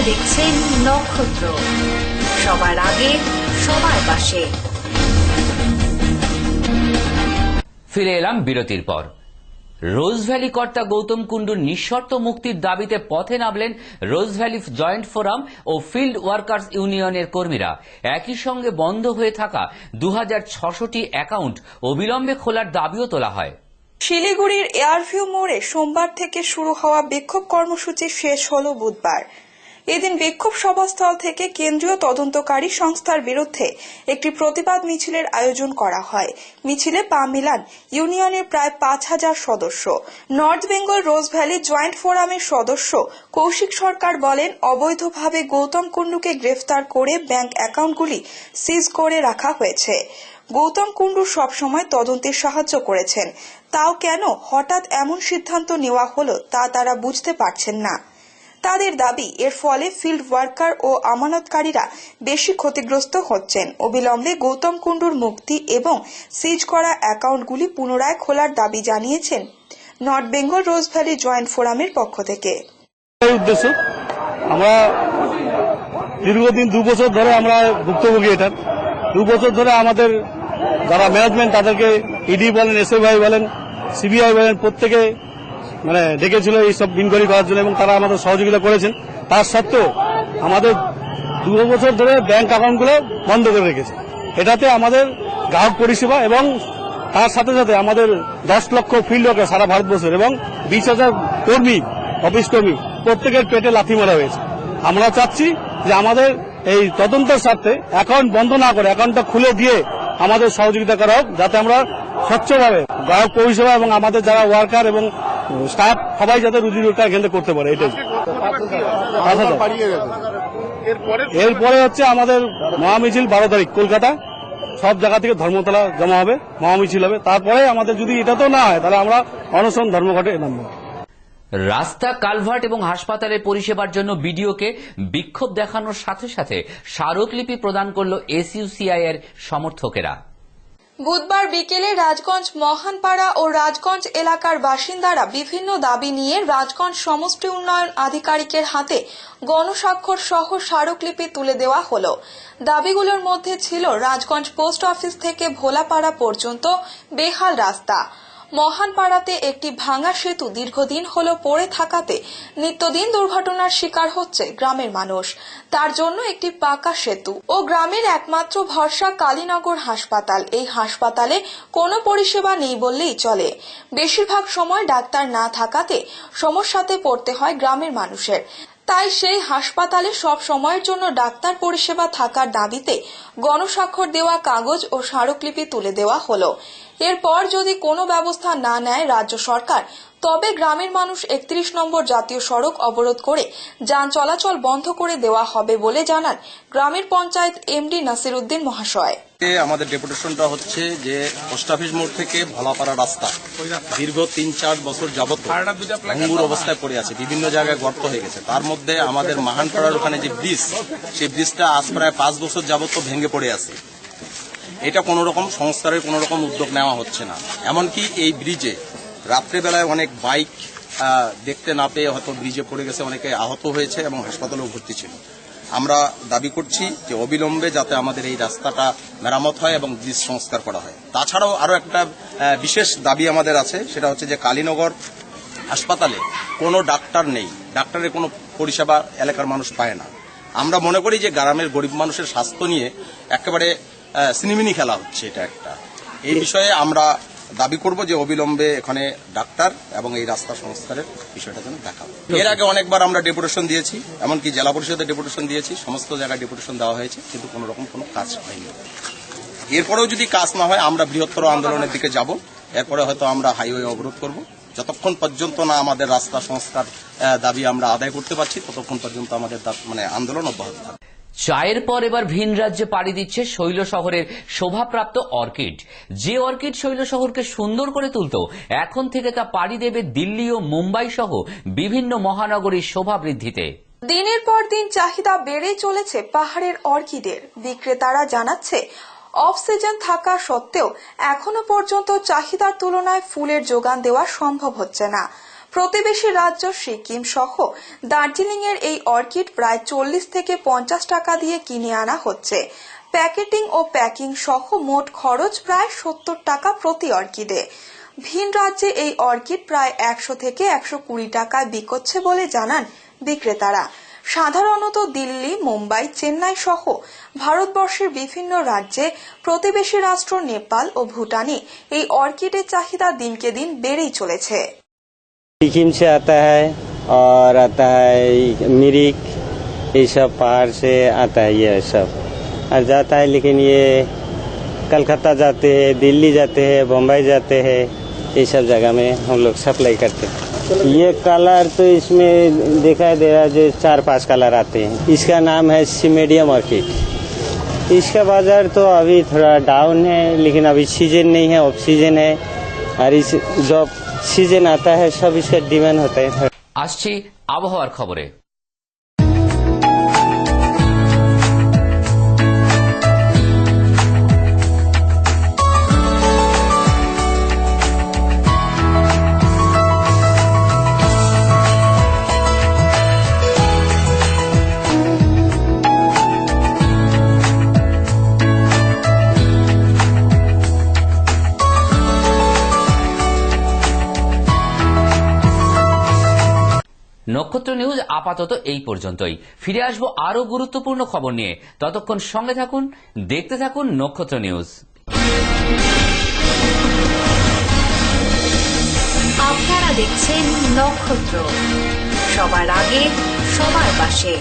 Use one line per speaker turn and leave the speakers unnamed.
দেখছেন নক্ষত্র, সবার আগে সবার পাশে।
ফিরে এলাম বিরতির পর। রোজভ্যালি কর্তা গৌতম কুণ্ডুর নিঃশর্ত মুক্তির দাবিতে পথে নামলেন রোজভ্যালি জয়েন্ট ফোরাম ও ফিল্ড ওয়ার্কার্স ইউনিয়নের কর্মীরা। একই সঙ্গে বন্ধ হয়ে থাকা 2600টি অ্যাকাউন্ট অবিলম্বে খোলার দাবিও তোলা হয়।
শিলিগুড়ির এয়ারভিউ মোড়ে সোমবার থেকে শুরু হওয়া বিক্ষোভ কর্মসূচি শেষ হল বুধবার। এদিন বিক্ষোভ সভাস্থল থেকে কেন্দ্রীয় তদন্তকারী সংস্থার বিরুদ্ধে একটি প্রতিবাদ মিছিলের আয়োজন করা হয়। মিছিলে পা মিলান ইউনিয়নের প্রায় 5000 সদস্য। নর্থ বেঙ্গল রোজভ্যালি জয়েন্ট ফোরামের সদস্য কৌশিক সরকার বলেন, অবৈধভাবে গৌতম কুণ্ডুকে গ্রেফতার করে ব্যাংক অ্যাকাউন্টগুলি সিজ করে রাখা হয়েছে। গৌতম কুণ্ডু সবসময় তদন্তে সাহায্য করেছেন, তাও কেন হঠাৎ এমন সিদ্ধান্ত নেওয়া হলো তা তারা বুঝতে পারছেন না। তাদের দাবি, এর ফলে ফিল্ড ওয়ার্কার ও আমানতকারীরা বেশি ক্ষতিগ্রস্ত হচ্ছেন। অবিলম্বে গৌতম কুণ্ডুর মুক্তি এবং সিজ করা অ্যাকাউন্টগুলি পুনরায় খোলার দাবি জানিয়েছেন নর্থ বেঙ্গল রোজভ্যালি জয়েন্ট ফোরামের পক্ষ থেকে।
উদ্দেশ্য, আমরা দীর্ঘদিন 2 বছর ধরে আমরা ভুক্তভোগী। এটার 2 বছর ধরে আমাদের যারা ম্যানেজমেন্ট তাদেরকে ইডি বলেন, এসএফআই বলেন, সিবিআই বলেন, প্রত্যেকে ডেকেছিল এইসব ইনকোয়ারি করার জন্য এবং তারা আমাদের সহযোগিতা করেছেন। তার সত্ত্বেও আমাদের 2 বছর ধরে ব্যাংক অ্যাকাউন্টগুলো বন্ধ করে রেখেছে। এটাতে আমাদের গ্রাহক পরিষেবা এবং তার সাথে সাথে আমাদের 10 লক্ষ ফিল্ড ওয়ার্কার সারা ভারতবর্ষের এবং 20,000 কর্মী, অফিস কর্মী প্রত্যেকের পেটে লাথি মারা হয়েছে। আমরা চাচ্ছি যে আমাদের এই তদন্তের স্বার্থে অ্যাকাউন্ট বন্ধ না করে অ্যাকাউন্টটা খুলে দিয়ে আমাদের সহযোগিতা করা হোক, যাতে আমরা স্বচ্ছভাবে গ্রাহক পরিষেবা এবং আমাদের যারা ওয়ার্কার এবং স্টাফ সবাই যাতে রুজি রোজগার এখান থেকে করতে পারে। এটাই। এরপরে হচ্ছে আমাদের মহামিছিল 12 তারিখ কলকাতা, সব জায়গা থেকে ধর্মতলা জমা হবে, মহামিছিল হবে। তারপরে আমাদের যদি এটা তো না হয় তাহলে আমরা অনশন ধর্মঘটে নামবো।
রাস্তা, কালভার্ট এবং হাসপাতালের পরিষেবার জন্য বিডিওকে বিক্ষোভ দেখানোর সাথে সাথে স্মারকলিপি প্রদান করল এসইউসিআই এর সমর্থকেরা।
বুধবার বিকেলে রাজগঞ্জ মহানপাড়া ও রাজগঞ্জ এলাকার বাসিন্দারা বিভিন্ন দাবি নিয়ে রাজগঞ্জ সমষ্টি উন্নয়ন আধিকারিকের হাতে গণস্বাক্ষর সহ স্মারকলিপি তুলে দেওয়া হল। দাবিগুলোর মধ্যে ছিল রাজগঞ্জ পোস্ট অফিস থেকে ভোলাপাড়া পর্যন্ত বেহাল রাস্তা, মহানপাড়াতে একটি ভাঙা সেতু দীর্ঘদিন হল পড়ে থাকাতে নিত্যদিন দুর্ঘটনার শিকার হচ্ছে গ্রামের মানুষ, তার জন্য একটি পাকা সেতু ও গ্রামের একমাত্র ভরসা কালীনগর হাসপাতাল। এই হাসপাতালে কোনো পরিষেবা নেই বললেই চলে। বেশিরভাগ সময় ডাক্তার না থাকাতে সমস্যাতে পড়তে হয় গ্রামের মানুষের। তাই সেই হাসপাতালে সব সময়ের জন্য ডাক্তার পরিষেবা থাকার দাবিতে গণস্বাক্ষর দেওয়া কাগজ ও স্মারকলিপি তুলে দেওয়া হলো। এরপর যদি কোনো ব্যবস্থা না নেয় রাজ্য সরকার, তবে গ্রামের মানুষ 31 নম্বর জাতীয় সড়ক অবরোধ করে যান চলাচল বন্ধ করে দেওয়া হবে বলে জানান গ্রামের পঞ্চায়েত এমডি নাসির উদ্দিন মহাশয়।
আমাদের ডেপুটেশনটা হচ্ছে যে পোস্ট অফিস মোড় থেকে ভোলাপাড়া রাস্তা দীর্ঘ 3-4 বছর যাবত ভঙ্গুর অবস্থায় পড়ে আছে, বিভিন্ন জায়গায় গর্ত হয়ে গেছে। তার মধ্যে আমাদের মহানপাড়ার ওখানে যে ব্রিজ, সেই ব্রিজটা আজ প্রায় 5 বছর যাবত ভেঙে পড়ে আছে। এটা কোন রকম সংস্কারের কোন রকম উদ্যোগ নেওয়া হচ্ছে না। এমনকি এই ব্রিজে রাত্রেবেলায় অনেক বাইক দেখতে না পেয়ে হয়তো ব্রিজে পড়ে গেছে, অনেকে আহত হয়েছে এবং হাসপাতালেও ভর্তি ছিল। আমরা দাবি করছি যে অবিলম্বে যাতে আমাদের এই রাস্তাটা মেরামত হয় এবং ব্রিজ সংস্কার করা হয়। তাছাড়াও আরো একটা বিশেষ দাবি আমাদের আছে, সেটা হচ্ছে যে কালীনগর হাসপাতালে কোনো ডাক্তার নেই, ডাক্তারের কোনো পরিষেবা এলাকার মানুষ পায় না। আমরা মনে করি যে গ্রামের গরিব মানুষের স্বাস্থ্য নিয়ে একেবারে সিনেমিনি খেলা হচ্ছে। এটা একটা এই বিষয়ে আমরা দাবি করব যে অবিলম্বে এখানে ডাক্তার এবং এই রাস্তা সংস্কারের বিষয়টা যেন দেখা হয়। এর আগে অনেকবার আমরা ডেপুটেশন দিয়েছি, এমনকি জেলা পরিষদের ডেপুটেশন দিয়েছি, সমস্ত জায়গায় ডেপুটেশন দেওয়া হয়েছে, কিন্তু কোনো রকম কোনো কাজ হয়নি। এরপরেও যদি কাজ না হয় আমরা বৃহত্তর আন্দোলনের দিকে যাব। এরপরে হয়তো আমরা হাইওয়ে অবরোধ করব। যতক্ষণ পর্যন্ত না আমাদের রাস্তা সংস্কার দাবি আমরা আদায় করতে পারছি, ততক্ষণ পর্যন্ত আমাদের আন্দোলন অব্যাহত থাকবে।
চায়ের পর এবার ভিন রাজ্যে পাড়ি দিচ্ছে শৈল শহরের শোভাপ্রাপ্ত অর্কিড। যে অর্কিড শৈল শহরকে সুন্দর করে তুলত, এখন থেকে তা পাড়ি দেবে দিল্লি ও মুম্বাই সহ বিভিন্ন মহানগরীর শোভা বৃদ্ধিতে।
দিনের পর দিন চাহিদা বেড়ে চলেছে পাহাড়ের অর্কিডের। বিক্রেতারা জানাচ্ছে, অফ সিজন থাকা সত্ত্বেও এখনো পর্যন্ত চাহিদার তুলনায় ফুলের যোগান দেওয়া সম্ভব হচ্ছে না। প্রতিবেশী রাজ্য সিকিম সহ দার্জিলিং এর এই অর্কিড প্রায় 40 থেকে 50 টাকা দিয়ে কিনে আনা হচ্ছে। প্যাকেটিং ও প্যাকিং সহ মোট খরচ প্রায় 70 টাকা প্রতি অর্কিডে। ভিন রাজ্যে এই অর্কিড প্রায় 100 থেকে 120 টাকায় বিকোচ্ছে বলে জানান বিক্রেতারা। সাধারণত দিল্লি, মুম্বাই, চেন্নাই সহ ভারতবর্ষের বিভিন্ন রাজ্যে প্রতিবেশী রাষ্ট্র নেপাল ও ভুটানে এই অর্কিডের চাহিদা দিনকে দিন বেড়েই চলেছে।
सिक्किम से आता है और आता है मिरिक, ये सब पहाड़ से आता है ये सब और जाता है, लेकिन ये कलकत्ता जाते हैं, दिल्ली जाते हैं, बम्बई जाते हैं, ये सब जगह में हम लोग सप्लाई करते हैं। ये कलर तो इसमें दिखाई दे रहा है जो 4-5 कलर आते हैं। इसका नाम है सीमेडियम ऑर्किड। इसका बाजार तो अभी थोड़ा डाउन है, लेकिन अभी सीजन नहीं है, ऑफ सीजन है और इस जब सीजन आता है सब इसका डिमांड होता है।
আসছি আবহাওয়ার খবরে। নক্ষত্র নিউজ আপাতত এই পর্যন্তই। ফিরে আসবো আরো গুরুত্বপূর্ণ খবর নিয়ে। ততক্ষণ সঙ্গে থাকুন, দেখতে থাকুন নক্ষত্র নিউজ।
আপনারা দেখছেন নক্ষত্র, সবার আগে সবার পাশে।